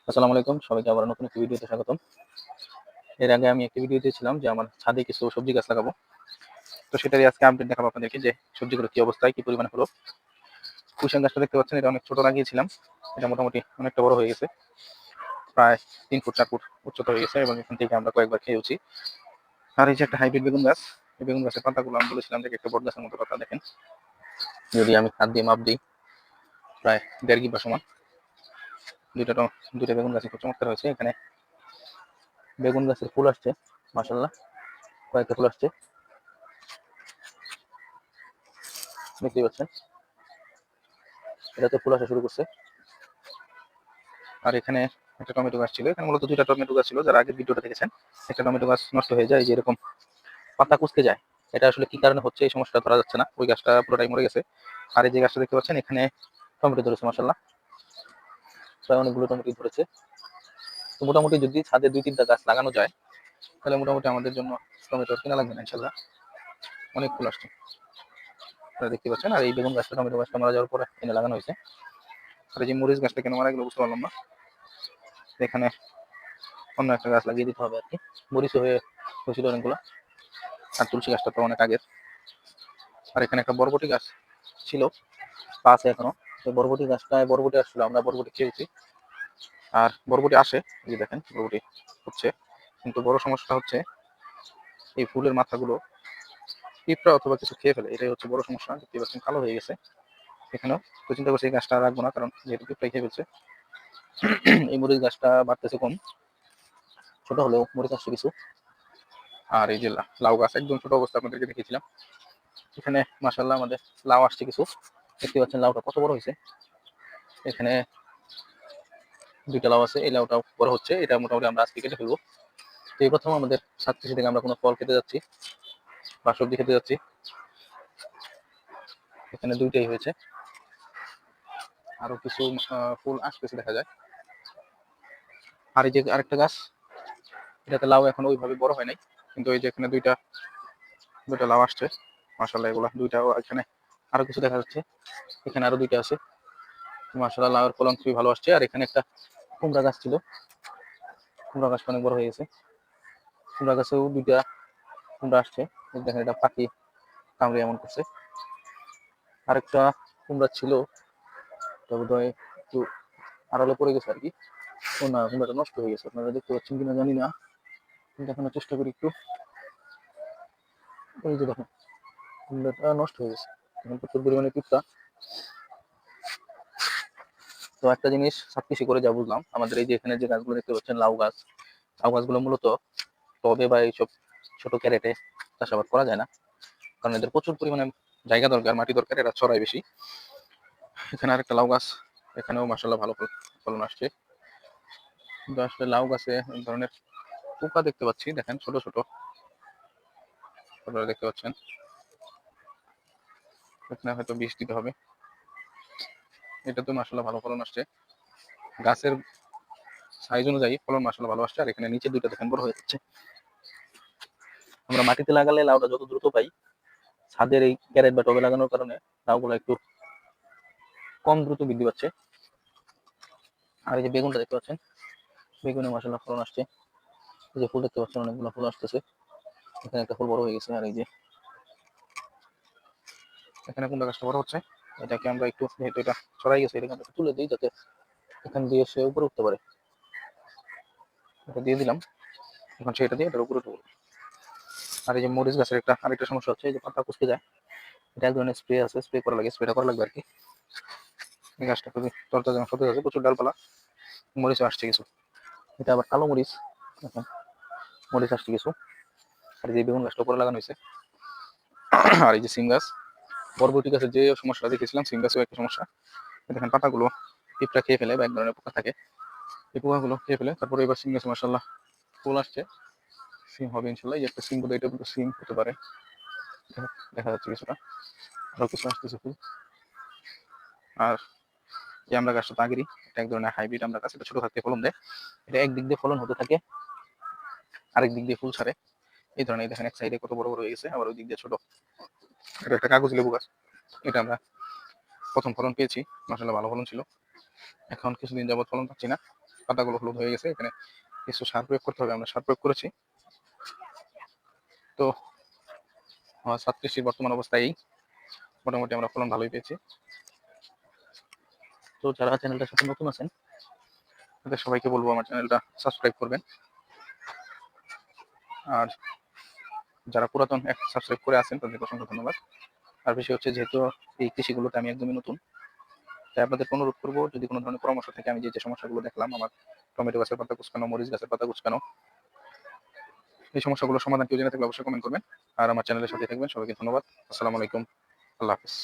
আসসালামু আলাইকুম, সবাইকে আবার নতুন একটি ভিডিওতে স্বাগতম। এর আগে আমি একটি ভিডিও দিয়েছিলাম যে আমার ছাদে কিছু সবজি গাছ লাগাবো। তো সেটারই আজকে আপডেট দেখাবো আপনাদেরকে যে সবজিগুলো কি অবস্থায়, কি পরিমাণে হলো। পুঁইশাক গাছটা দেখতে পাচ্ছেন, এটা অনেক ছোট লাগিয়েছিলাম। এটা মোটামুটি অনেকটা বড় হয়ে গেছে, প্রায় 3 ফুট 4 ফুট উচ্চতা হয়ে গেছে এবং এখান থেকে আমরা কয়েকবার খেয়েছি। আর এই যে একটা হাইব্রিড বেগুন গাছ, এই বেগুন গাছের পাতাগুলো আমি বলেছিলাম যে একটা বট গাছের মতো পাতা, দেখেন। যদি আমি হাত দিয়ে মাপ দিই, প্রায় 1.5 কিলো সমান। দুইটা বেগুন গাছে খুব চমৎকার হয়েছে। এখানে বেগুন গাছের ফুল আসছে, মাশাআল্লাহ, কয়েকটা ফুল আসছে, দেখতেই পাচ্ছেন। এটাতে ফুল আসা শুরু করছে। আর এখানে একটা টমেটো গাছ ছিল, এখানে মূলত 2টা টমেটো গাছ ছিল, যারা আগের ভিডিওটা দেখেছেন। একটা টমেটো গাছ নষ্ট হয়ে যায়, যে এরকম পাতা কুঁচকে যায়। এটা আসলে কি কারণে হচ্ছে এই সমস্যাটা ধরা যাচ্ছে না, ওই গাছটা পুরোটাই মরে গেছে। আর এই যে গাছটা দেখতে পাচ্ছেন, এখানে টমেটো ধরেছে মাশাআল্লাহ, প্রায় অনেকগুলো টমেটো ধরেছে। তো মোটামুটি যদি ছাদে 2-3টা গাছ লাগানো যায়, তাহলে মোটামুটি আমাদের জন্য টমেটো কেনা লাগবে না ইনশাল্লাহ। অনেক ফুল আসছে, আপনারা দেখতে পাচ্ছেন। আর এই বেগুন গাছটা, টমেটো গাছটা মারা যাওয়ার পরে এনে লাগানো হয়েছে। আর এই যে মরিচ গাছটা কেন মারা গেল বুঝতে পারলাম না। এখানে অন্য একটা গাছ লাগিয়ে দিতে হবে আর কি। মরিচ হয়েছিল অনেকগুলো। আর তুলসী গাছটা তো অনেক আগের। আর এখানে একটা বরবটি গাছ ছিল, পা আছে এখনো। সেই বরবটি গাছটায় বরবটি আসছিল, আমরা বরবটি খেয়েছি। আর বরবটি আসে, এই যে দেখেন বরবটি হচ্ছে, কিন্তু বড় সমস্যা হচ্ছে এই ফুলের মাথাগুলো পিঁপড়া অথবা কিছু খেয়ে ফেলে। এটাই হচ্ছে বড় সমস্যা। দেখতে পাচ্ছেন কালো হয়ে গেছে এখানেও। তো চিন্তা করছি এই গাছটা রাখবো না, কারণ যেহেতু পিঁপড়াই খেয়ে ফেলছে। এই মরিচ গাছটা বাড়তেছে কম, ছোট হলেও মরিচ আসছে কিছু। আর এই যে লাউ গাছ একদম ছোট অবস্থা আপনাদেরকে দেখিয়েছিলাম, এখানে মাশাআল্লাহ আমাদের লাউ আসছে কিছু। দেখতে পাচ্ছেন লাউটা কত বড় হয়েছে। এখানে 2টা লাউ আছে, এই লাউটাও বড় হচ্ছে। এটা মোটামুটি আমরা আজকে কেটে ফেলবো। তো এই প্রথম আমাদের ছাদ কৃষি থেকে আমরা কোনো ফল খেতে যাচ্ছি বা সবজি খেতে যাচ্ছি। এখানে 2টাই হয়েছে, আরো কিছু ফুল আসতেছে দেখা যায়। আর এই যে আরেকটা গাছ, এটাতে লাউ এখন ওইভাবে বড় হয় নাই, কিন্তু এই যে এখানে দুইটা লাউ আসছে মাশাআল্লাহ। এগুলা দুইটাও এখানে আরো কিছু দেখা যাচ্ছে, এখানে আরো 2টা আছে মাশাআল্লাহ। লাউয়ের ফলন খুবই ভালো আসছে। আর এখানে একটা কুমড়া গাছ ছিল, কুমড়া গাছটা অনেক বড় হয়ে গেছে। কুমড়া গাছেও 2টা কুমড়া আসছে, দেখেন এটা পাখি কামড়ে এমন করছে। আরেকটা কুমড়া ছিল, তো বোধহয় একটু আড়ালে পড়ে গেছে আর কি। ও না, কুমড়াটা নষ্ট হয়ে গেছে, আপনারা দেখতে পাচ্ছেন কিনা জানি না, দেখানোর চেষ্টা করি একটু। এই যে দেখেন কুমড়াটা নষ্ট হয়ে গেছে, এখন প্রচুর পরিমাণে পিঁপড়া। তো একটা জিনিস ছাদ কৃষি করে যা বুঝলাম, আমাদের এই যে এখানে যে গাছগুলো দেখতে পাচ্ছেন লাউ গাছগুলো মূলত টবে বা এইসব ছোট ক্যারেটে চাষাবাদ করা যায় না, কারণ এদের প্রচুর পরিমাণে জায়গা দরকার, মাটি দরকার, এরা ছড়ায় বেশি। এখানে আরেকটা লাউ গাছ, এখানেও মাশাআল্লাহ ভালো ফলন আসছে। কিন্তু আসলে লাউ গাছে এক ধরনের পোকা দেখতে পাচ্ছি, দেখেন ছোট ছোট, আপনারা দেখতে পাচ্ছেন। এখানে হয়তো বিষ দিতে হবে। এটা তো মাশাআল্লাহ ভালো ফলন আসছে, গাছের সাইজ অনুযায়ী ফলন মাশাআল্লাহ ভালো আসছে। আর এখানে নিচে 2টা দেখেন বড় হয়ে যাচ্ছে। আমরা মাটিতে লাগালে লাউটা যত দ্রুত পাই, ছাদের এই ক্যারেট বা টবে লাগানোর কারণে লাউগুলো একটু কম দ্রুত বৃদ্ধি পাচ্ছে। আর এই যে বেগুনটা দেখতে পাচ্ছেন, বেগুনে মাশাআল্লাহ ফলন আসছে। এই যে ফুল দেখতে পাচ্ছেন, অনেকগুলো ফুল আসতেছে। এখানে একটা ফুল বড় হয়ে গেছে। আর এই যে এখানে কুমড়া গাছটা বড় হচ্ছে, এটাকে আমরা একটু, যেহেতু এটা ছড়াই গেছে, এটাকে আমরা তুলে দিই যাতে এখান দিয়ে সে উপরে উঠতে পারে। এটা দিয়ে দিলাম, এখন সেটা দিয়ে এটার উপরে উঠবো। আর এই যে মরিচ গাছের আরেকটা সমস্যা হচ্ছে, এই যে পাতা কুচকে যায়। এটা এক ধরনের স্প্রে আছে, স্প্রে করা লাগে, স্প্রেটা করা লাগবে আর কি। এই গাছটা খুবই তরতাজা এবং সতেজ আছে, প্রচুর ডালপালা, মরিচও আসছে কিছু। এটা আবার কালো মরিচ, দেখেন মরিচ আসছে কিছু। আর যে বেগুন গাছটা উপরে লাগানো হয়েছে। আর এই যে সিম গাছ, বরবটি গাছের যে সমস্যাটা দেখেছিলাম, সিম গাছেও একটা সমস্যা। দেখেন পাতাগুলো পিঁপড়া খেয়ে ফেলে বা এক ধরনের পোকা থাকে, এই পোকাগুলো খেয়ে ফেলে। তারপরে এবার সিম গাছে মাশাআল্লাহ ফুল আসছে, সিম হবে ইনশাল্লাহ। এই যে একটা সিম, বোধহয় এটা সিম হতে পারে, দেখা যাচ্ছে কিছুটা, আরো কিছু আসতেছে ফুল। আর এই আমরা গাছটা তাগিরি, এটা এক ধরনের হাইব্রিড আমরা গাছ, এটা ছোট থাকতে ফলন দেয়। এটা একদিক দিয়ে ফলন হতে থাকে, আরেক দিক দিয়ে ফুল ছাড়ে। এই ধরনের দেখেন এক সাইডে কত বড় বড় হয়ে গেছে, আবার ওই দিক দিয়ে ছোট। এটা একটা কাগজ লেবু গাছ, এটা আমরা প্রথম ফলন পেয়েছি, মাশাআল্লাহ ভালো ফলন ছিল। এখন কিছুদিন যাবত ফলন পাচ্ছি না, পাতাগুলো হলুদ হয়ে গেছে, এখানে কিছু সার প্রয়োগ করতে হবে। আমরা সার প্রয়োগ করেছি। তো আমার ছাদ কৃষির বর্তমান অবস্থা এই, মোটামুটি আমরা ফলন ভালোই পেয়েছি। তো যারা চ্যানেলটার সাথে নতুন আছেন তাদের সবাইকে বলবো আমার চ্যানেলটা সাবস্ক্রাইব করবেন। আর যারা পুরাতন সাবস্ক্রাইব করে আছেন তাদেরকে অসংখ্য ধন্যবাদ। আর বিষয় হচ্ছে, যেহেতু এই কৃষিগুলোতে আমি একদমই নতুন, তাই আপনাদেরকে অনুরোধ করবো, যদি কোনো ধরনের পরামর্শ থাকে, আমি যে সমস্যাগুলো দেখলাম, আমার টমেটো গাছের পাতা কুঁচকানো, মরিচ গাছের পাতা কুঁচকানো, এই সমস্যাগুলোর সমাধান কেউ জেনে থাকলে অবশ্যই কমেন্ট করবেন। আর আমার চ্যানেলের সাথে থাকবেন। সবাইকে ধন্যবাদ। আসসালামু আলাইকুম। আল্লাহ হাফিজ।